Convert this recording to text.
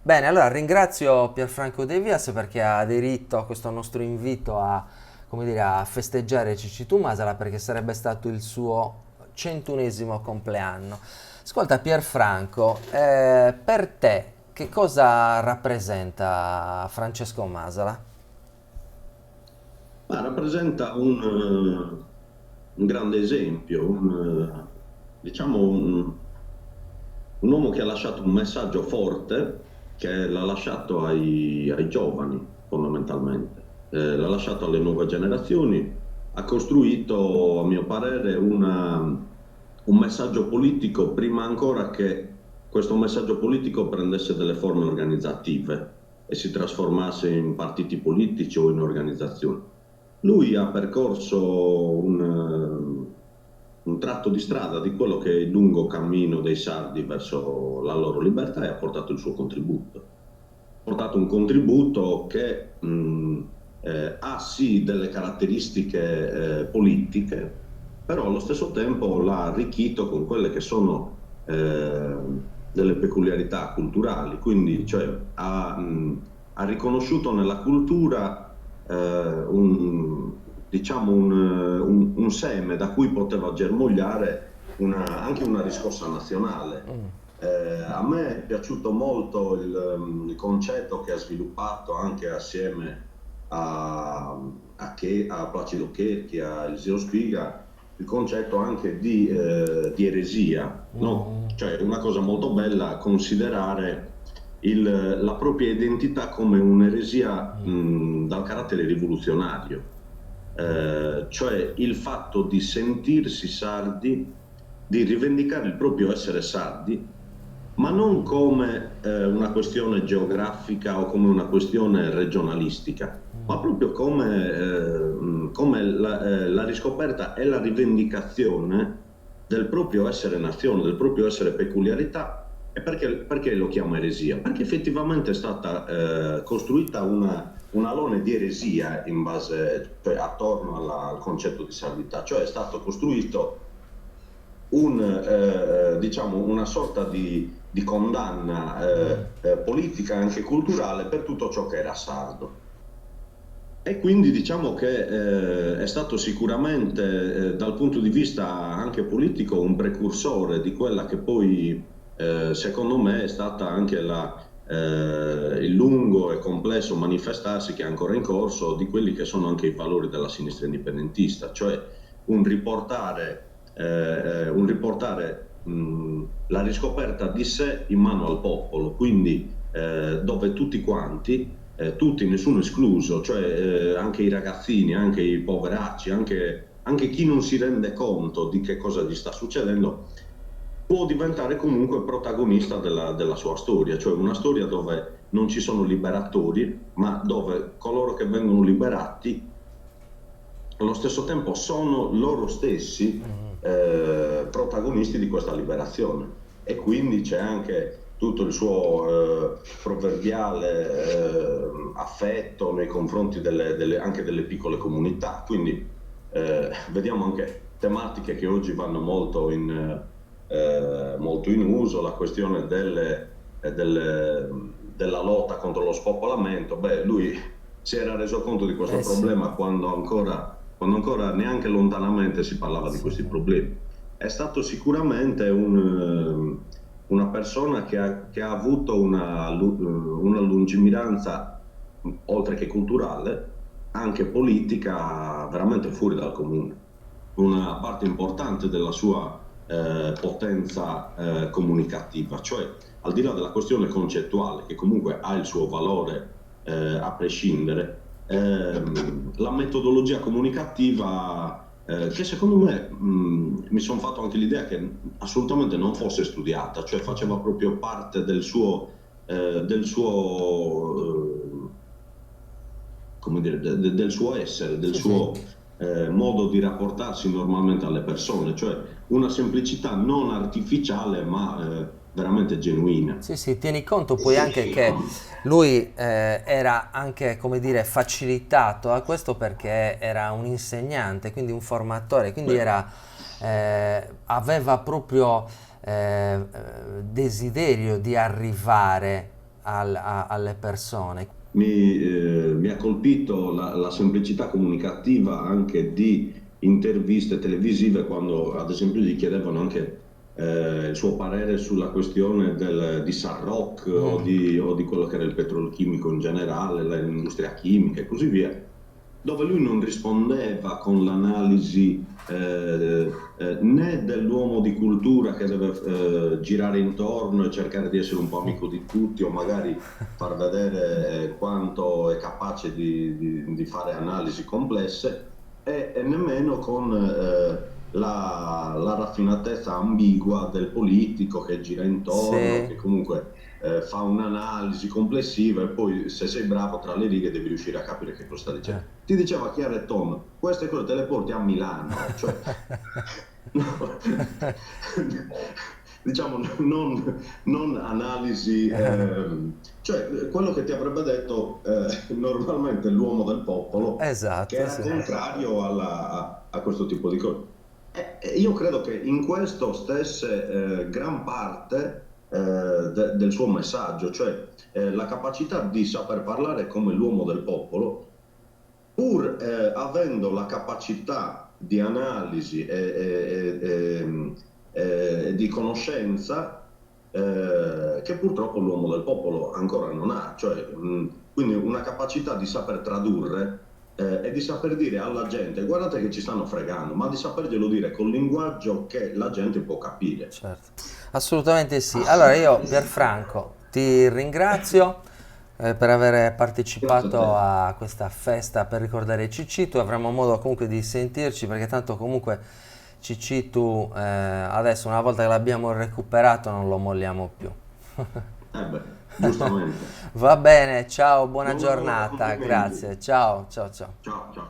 Bene, allora ringrazio Pierfranco De Vias perché ha aderito a questo nostro invito a, come dire, a festeggiare Ciccitu Masala perché sarebbe stato il suo 101esimo compleanno. Ascolta Pierfranco, per te che cosa rappresenta Francesco Masala? Ma rappresenta un grande esempio, diciamo un uomo che ha lasciato un messaggio forte, che l'ha lasciato ai giovani fondamentalmente. L'ha lasciato alle nuove generazioni, ha costruito, a mio parere, un messaggio politico prima ancora che questo messaggio politico prendesse delle forme organizzative e si trasformasse in partiti politici o in organizzazioni. Lui ha percorso un tratto di strada di quello che è il lungo cammino dei sardi verso la loro libertà e ha portato il suo contributo. Ha portato un contributo che ha sì delle caratteristiche politiche, però allo stesso tempo l'ha arricchito con quelle che sono delle peculiarità culturali, quindi cioè, ha riconosciuto nella cultura diciamo un seme da cui poteva germogliare anche una riscossa nazionale. A me è piaciuto molto il concetto che ha sviluppato anche assieme a Placido Checchi, a Eliseo Spiga, il concetto anche di eresia, no? Cioè una cosa molto bella considerare la propria identità come un'eresia dal carattere rivoluzionario, cioè il fatto di sentirsi sardi, di rivendicare il proprio essere sardi, ma non come una questione geografica o come una questione regionalistica, ma proprio come la riscoperta e la rivendicazione del proprio essere nazione, del proprio essere peculiarità. E perché lo chiamo eresia? Perché effettivamente è stata costruita un alone di eresia in base, cioè attorno al concetto di sardità, cioè è stato costruito diciamo una sorta di condanna politica e anche culturale per tutto ciò che era sardo. E quindi diciamo che è stato sicuramente dal punto di vista anche politico un precursore di quella che poi secondo me è stata anche il lungo e complesso manifestarsi che è ancora in corso di quelli che sono anche i valori della sinistra indipendentista, cioè un riportare la riscoperta di sé in mano al popolo, quindi dove tutti quanti tutti, nessuno escluso, cioè anche i ragazzini, anche i poveracci, anche chi non si rende conto di che cosa gli sta succedendo, può diventare comunque protagonista della sua storia, cioè una storia dove non ci sono liberatori, ma dove coloro che vengono liberati allo stesso tempo sono loro stessi protagonisti di questa liberazione. E quindi c'è anche tutto il suo proverbiale affetto nei confronti anche delle piccole comunità. Quindi vediamo anche tematiche che oggi vanno molto in uso, la questione della lotta contro lo spopolamento. Beh, lui si era reso conto di questo Eh sì, problema quando ancora neanche lontanamente si parlava di sì, questi sì. problemi. È stato sicuramente una persona che ha avuto una lungimiranza, oltre che culturale, anche politica, veramente fuori dal comune. Una parte importante della sua potenza comunicativa, cioè al di là della questione concettuale, che comunque ha il suo valore a prescindere, la metodologia comunicativa che secondo me mi sono fatto anche l'idea che assolutamente non fosse studiata, cioè faceva proprio parte del suo come dire, del suo essere, del Sì, sì. suo modo di rapportarsi normalmente alle persone, cioè una semplicità non artificiale ma veramente genuina. Sì, sì, tieni conto poi anche che lui era anche, come dire, facilitato a questo perché era un insegnante, quindi un formatore, quindi Beh, aveva proprio desiderio di arrivare alle persone. Mi ha colpito la semplicità comunicativa anche di interviste televisive quando, ad esempio, gli chiedevano anche il suo parere sulla questione di Sarroc o di quello che era il petrolchimico in generale, l'industria chimica e così via, dove lui non rispondeva con l'analisi né dell'uomo di cultura che deve girare intorno e cercare di essere un po' amico di tutti o magari far vedere quanto è capace di fare analisi complesse e nemmeno con la raffinatezza ambigua del politico che gira intorno, Sì, che comunque fa un'analisi complessiva e poi se sei bravo tra le righe devi riuscire a capire che cosa sta dicendo. Ti diceva chiaro e tondo, queste cose te le porti a Milano, cioè, no, diciamo non analisi, cioè quello che ti avrebbe detto normalmente l'uomo del popolo, che esatto, era sì. contrario a questo tipo di cose. Io credo che in questo stesse gran parte del suo messaggio, cioè la capacità di saper parlare come l'uomo del popolo, pur avendo la capacità di analisi e di conoscenza che purtroppo l'uomo del popolo ancora non ha, cioè, quindi una capacità di saper tradurre e di saper dire alla gente guardate che ci stanno fregando, ma di saperglielo dire col linguaggio che la gente può capire. Certo, assolutamente sì. Allora io, Pierfranco, ti ringrazio per aver Grazie a partecipato te. a questa festa per ricordare Cicci. Tu avremo modo comunque di sentirci perché tanto comunque Cicci tu adesso una volta che l'abbiamo recuperato non lo molliamo più. Beh, giustamente. Va bene, ciao, buona Buon lavoro, giornata, complimenti. grazie, ciao, ciao, ciao. Ciao, ciao, ciao.